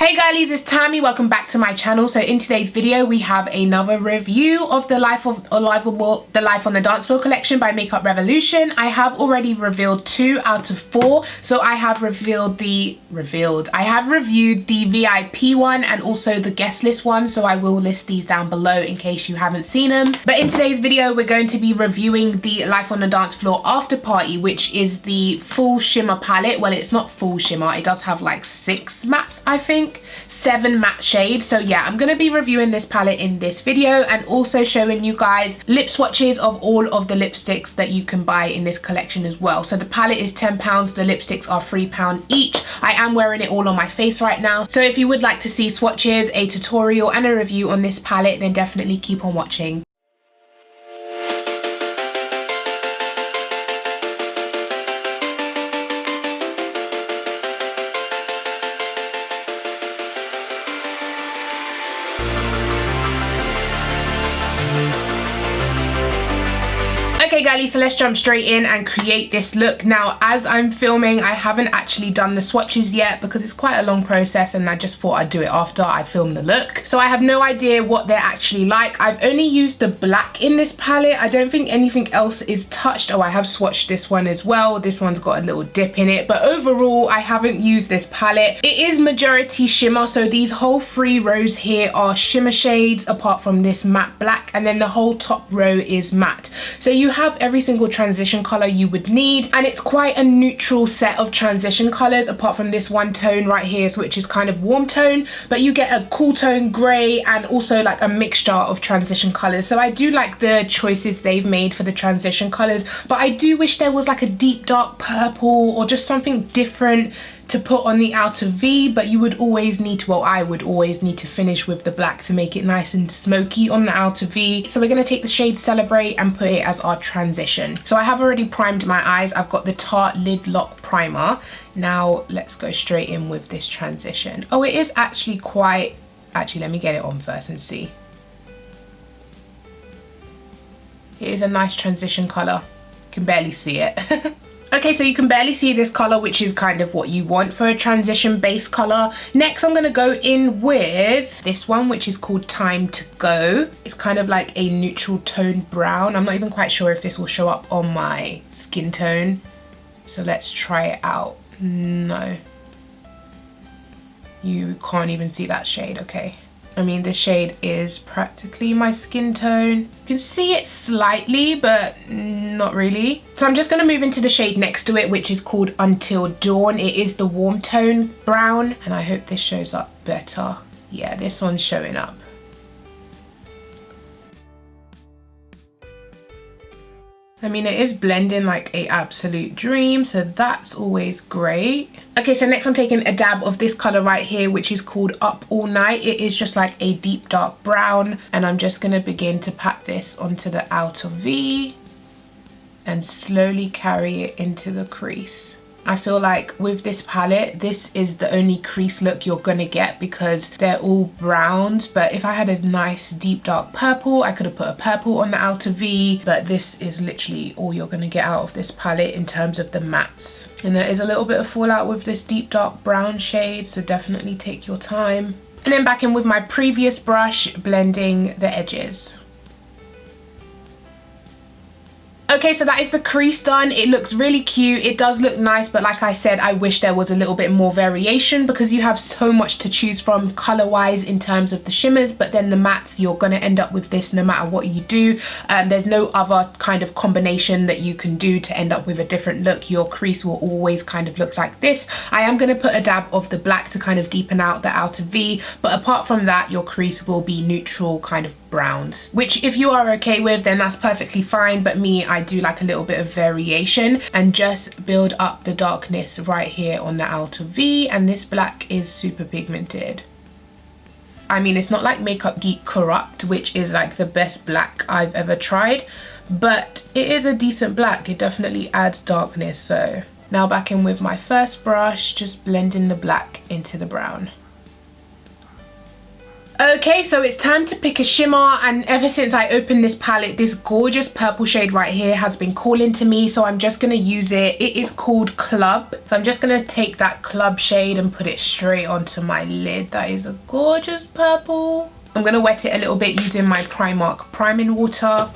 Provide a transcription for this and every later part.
Hey girlies, it's Tammy. Welcome back to my channel. So in today's video we have another review of the Life on the Dance Floor collection by Makeup Revolution. I have already revealed 2 out of 4. So I have reviewed the VIP one and also the guest list one. So I will list these down below in case you haven't seen them. But in today's video we're going to be reviewing the Life on the Dance Floor After Party, which is the full shimmer palette. Well, it's not full shimmer. It does have like 6 mattes, I think. 7 matte shades. So yeah, I'm going to be reviewing this palette in this video and also showing you guys lip swatches of all of the lipsticks that you can buy in this collection as well. So the palette is £10, the lipsticks are £3 each. I am wearing it all on my face right now. So if you would like to see swatches, a tutorial and a review on this palette, then definitely keep on watching. Okay girlies, so let's jump straight in and create this look. Now as I'm filming, I haven't actually done the swatches yet because it's quite a long process and I just thought I'd do it after I film the look. So I have no idea what they're actually like. I've only used the black in this palette. I don't think anything else is touched. Oh, I have swatched this one as well. This one's got a little dip in it, but overall I haven't used this palette. It is majority shimmer, so these whole 3 rows here are shimmer shades apart from this matte black, and then the whole top row is matte. So you have every single transition color you would need, and it's quite a neutral set of transition colors apart from this one tone right here, which is kind of warm tone, but you get a cool tone gray and also like a mixture of transition colors. So I do like the choices they've made for the transition colors, but I do wish there was like a deep dark purple or just something different to put on the outer V, but you would always need to, well, I would always need to finish with the black to make it nice and smoky on the outer V. So we're gonna take the shade Celebrate and put it as our transition. So I have already primed my eyes. I've got the Tarte Lid Lock Primer. Now let's go straight in with this transition. Oh, it is actually quite, actually let me get it on first and see. It is a nice transition color. You can barely see it. Okay, so you can barely see this color, which is kind of what you want for a transition base color. Next, I'm gonna go in with this one, which is called Time to Go. It's kind of like a neutral tone brown. I'm not even quite sure if this will show up on my skin tone. So let's try it out. No. You can't even see that shade, okay. I mean, this shade is practically my skin tone. You can see it slightly, but not really. So I'm just gonna move into the shade next to it, which is called Until Dawn. It is the warm tone brown, and I hope this shows up better. Yeah, this one's showing up. I mean, it is blending like a absolute dream, so that's always great. Okay, so next I'm taking a dab of this color right here, which is called Up All Night. It is just like a deep dark brown, and I'm just gonna begin to pat this onto the outer V and slowly carry it into the crease. I feel like with this palette, this is the only crease look you're gonna get because they're all browns. But if I had a nice deep dark purple, I could have put a purple on the outer V, but this is literally all you're gonna get out of this palette in terms of the mattes. And there is a little bit of fallout with this deep dark brown shade, so definitely take your time. And then back in with my previous brush, blending the edges. Okay, so that is the crease done. It looks really cute. It does look nice, but like I said, I wish there was a little bit more variation because you have so much to choose from color-wise in terms of the shimmers, but then the mattes, you're gonna end up with this no matter what you do. There's no other kind of combination that you can do to end up with a different look. Your crease will always kind of look like this. I am gonna put a dab of the black to kind of deepen out the outer V, but apart from that, your crease will be neutral kind of browns, which if you are okay with, then that's perfectly fine. But me, I do like a little bit of variation and just build up the darkness right here on the outer V, and this black is super pigmented. I mean, it's not like Makeup Geek Corrupt, which is like the best black I've ever tried, but it is a decent black. It definitely adds darkness. So now back in with my first brush, just blending the black into the brown. Okay, so it's time to pick a shimmer, and ever since I opened this palette, this gorgeous purple shade right here has been calling to me, so I'm just going to use it. It is called Club, so I'm just going to take that Club shade and put it straight onto my lid. That is a gorgeous purple. I'm going to wet it a little bit using my Primark priming water.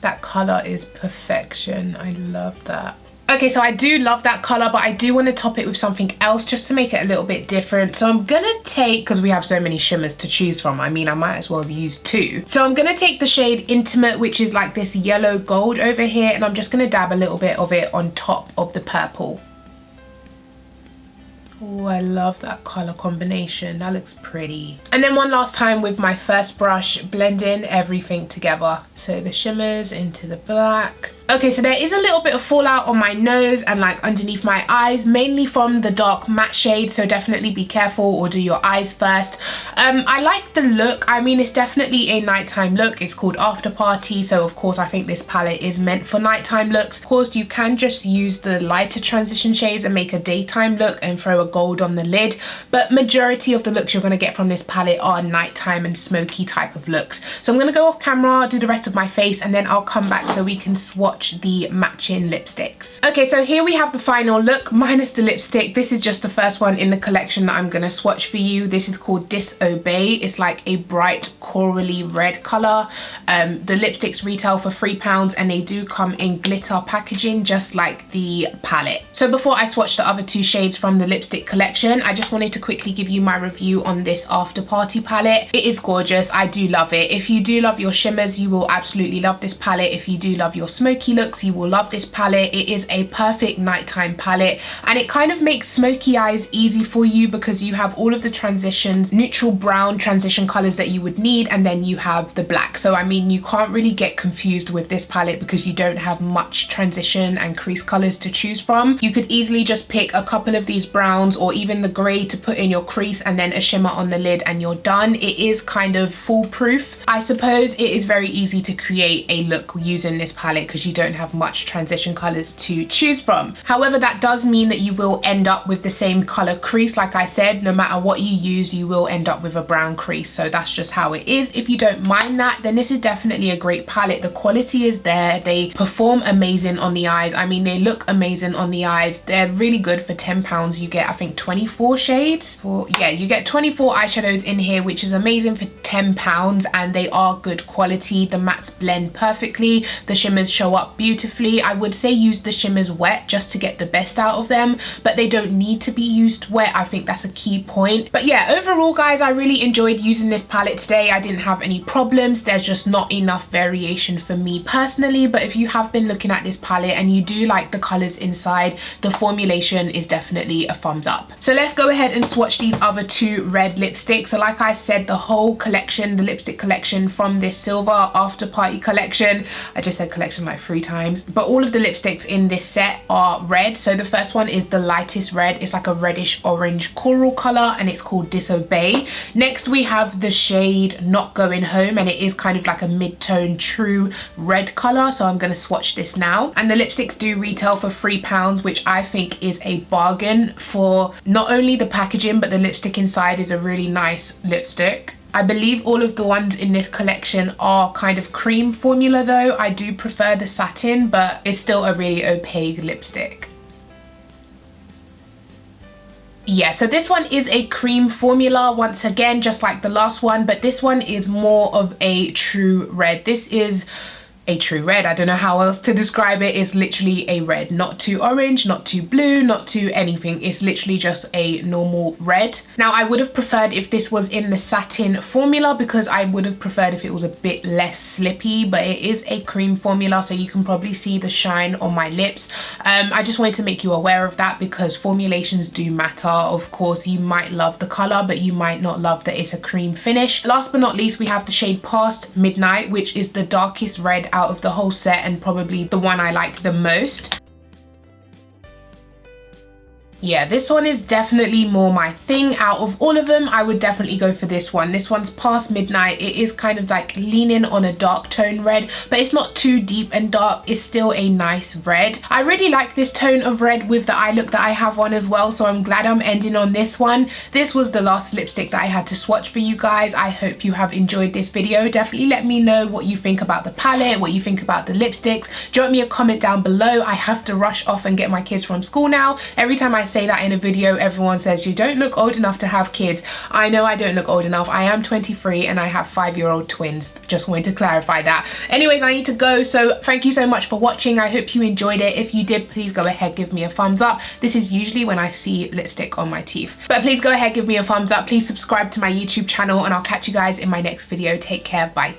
That colour is perfection. I love that. Okay, so I do love that colour, but I do want to top it with something else just to make it a little bit different. So I'm gonna take, because we have so many shimmers to choose from, I mean, I might as well use two. So I'm gonna take the shade Intimate, which is like this yellow gold over here, and I'm just gonna dab a little bit of it on top of the purple. Oh, I love that colour combination. That looks pretty. And then one last time with my first brush, blending everything together. So the shimmers into the black. Okay, so there is a little bit of fallout on my nose and like underneath my eyes, mainly from the dark matte shade, so definitely be careful or do your eyes first. I like the look. I mean, it's definitely a nighttime look. It's called After Party, so of course I think this palette is meant for nighttime looks. Of course, you can just use the lighter transition shades and make a daytime look and throw a gold on the lid, but majority of the looks you're going to get from this palette are nighttime and smoky type of looks. So I'm going to go off camera, do the rest of my face, and then I'll come back so we can swatch the matching lipsticks. Okay, so here we have the final look minus the lipstick. This is just the first one in the collection that I'm gonna swatch for you. This is called Disobey. It's like a bright corally red color. The lipsticks retail for £3 and they do come in glitter packaging just like the palette. So before I swatch the other two shades from the lipstick collection, I just wanted to quickly give you my review on this After Party palette. It is gorgeous. I do love it. If you do love your shimmers, you will absolutely love this palette. If you do love your smoky looks, you will love this palette. It is a perfect nighttime palette and it kind of makes smoky eyes easy for you because you have all of the transitions, neutral brown transition colors that you would need, and then you have the black. So I mean, you can't really get confused with this palette because you don't have much transition and crease colors to choose from. You could easily just pick a couple of these browns or even the gray to put in your crease and then a shimmer on the lid and you're done. It is kind of foolproof, I suppose. It is very easy to create a look using this palette because you don't have much transition colors to choose from. However, that does mean that you will end up with the same color crease. Like I said, no matter what you use, you will end up with a brown crease. So that's just how it is. If you don't mind that, then this is definitely a great palette. The quality is there. They perform amazing on the eyes. I mean, they look amazing on the eyes. They're really good for £10. You get, I think, 24 shades. Yeah, you get 24 eyeshadows in here, which is amazing for £10, and they are good quality. The mattes blend perfectly. The shimmers show up beautifully. I would say use the shimmers wet just to get the best out of them, but they don't need to be used wet. I think that's a key point. But yeah, overall guys, I really enjoyed using this palette today. I didn't have any problems. There's just not enough variation for me personally, but if you have been looking at this palette and you do like the colors inside, the formulation is definitely a thumbs up. So let's go ahead and swatch these other two red lipsticks. So like I said, the whole collection, the lipstick collection from this silver After Party collection, I just said collection like 3 times, but all of the lipsticks in this set are red. So the first one is the lightest red. It's like a reddish orange coral color and it's called Disobey. Next we have the shade Not Going Home, and it is kind of like a mid-tone true red color. So I'm going to swatch this now, and the lipsticks do retail for £3, which I think is a bargain for not only the packaging, but the lipstick inside is a really nice lipstick. I believe all of the ones in this collection are kind of cream formula though. I do prefer the satin, but it's still a really opaque lipstick. Yeah, so this one is a cream formula once again, just like the last one, but this one is more of a true red. This is a true red. I don't know how else to describe it. It's literally a red, not too orange, not too blue, not too anything. It's literally just a normal red. Now I would have preferred if this was in the satin formula because I would have preferred if it was a bit less slippy, but it is a cream formula, so you can probably see the shine on my lips. I just wanted to make you aware of that because formulations do matter. Of course, you might love the color, but you might not love that it's a cream finish. Last but not least, we have the shade Past Midnight, which is the darkest red out of the whole set and probably the one I like the most. Yeah, this one is definitely more my thing. Out of all of them, I would definitely go for this one. This one's past midnight. It is kind of like leaning on a dark tone red, but it's not too deep and dark. It's still a nice red. I really like this tone of red with the eye look that I have on as well, so I'm glad I'm ending on this one. This was the last lipstick that I had to swatch for you guys. I hope you have enjoyed this video. Definitely let me know what you think about the palette, what you think about the lipsticks. Drop me a comment down below. I have to rush off and get my kids from school now. Every time I say that in a video, everyone says you don't look old enough to have kids. I know I don't look old enough. I am 23 and I have 5-year-old twins. Just wanted to clarify that. Anyways, I need to go, so thank you so much for watching. I hope you enjoyed it. If you did, please go ahead, give me a thumbs up. This is usually when I see lipstick on my teeth, but please go ahead, give me a thumbs up. Please subscribe to my YouTube channel and I'll catch you guys in my next video. Take care. Bye.